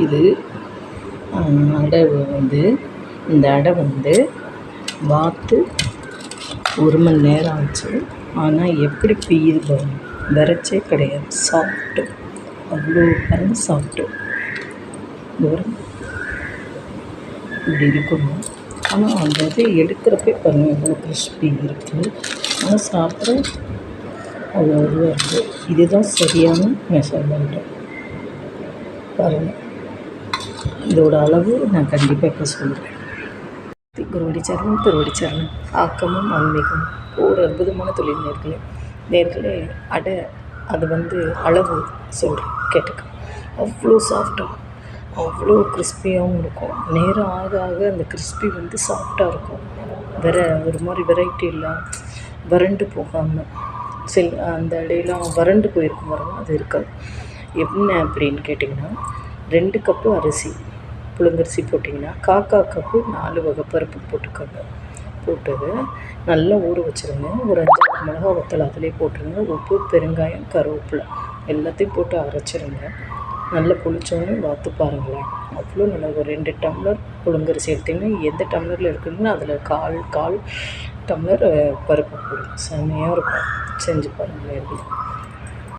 இது அடை இந்த அடை வாத்து 1 மணி நேரம் ஆச்சு. ஆனால் எப்படி பிய்யுது பாருங்க, விரைச்சே கிடையாது. சாஃப்ட்டு, அவ்வளோ பாருங்க சாஃப்ட்டு. இப்படி இருக்கணும். ஆனால் அந்த இது எடுக்கிறப்பே பாருங்கள் எவ்வளோ கிறிஸ்பி இருக்குது. ஆனால் சாப்பிட அவ்வளோ இதுவாக இருக்குது. இதுதான் சரியான மெஷர்மெண்ட்டு பாருங்கள். இதோட அளவு நான் கண்டிப்பாக இப்போ சொல்கிறேன். திருவடிச்சரணம் ஆக்கமும் ஆன்மீகமும் ஒரு அற்புதமான தொழில் நேர்களே அடை அது அளவு சொல்கிறேன் கேட்டுக்க. அவ்வளோ சாஃப்டாக, அவ்வளோ கிறிஸ்பியாகவும் இருக்கும். நேரம் ஆக ஆக அந்த கிறிஸ்பி சாஃப்டாக இருக்கும். ஒரு மாதிரி வெரைட்டி இல்லை, வறண்டு போகாமல். அந்த அடையெல்லாம் வறண்டு போயிருக்கும் பாருங்கள், அது இருக்காது. என்ன அப்படின்னு கேட்டிங்கன்னா, 2 கப்பு அரிசி புழுங்கரிசி போட்டிங்கன்னா 1/4 கப்பு 4 வகை பருப்பு போட்டுக்கோங்க. போட்டது நல்லா ஊற வச்சுருங்க. ஒரு 5-6 மிளகா வத்தல் அதிலே போட்டுருங்க. உப்பு, பெருங்காயம், கருவேப்பிலை எல்லாத்தையும் போட்டு அரைச்சிருங்க. நல்லா புளிச்சோன்னே வாத்து பாருங்களேன், அவ்வளோ நல்லா. ஒரு 2 டம்ளர் புழுங்கரிசி எடுத்திங்கன்னா எந்த டம்ளரில் இருக்குதுன்னு அதில் கால் டம்ளர் பருப்பு போடுங்க. செம்மையாக இருக்கும். செஞ்சு பாருங்கள்.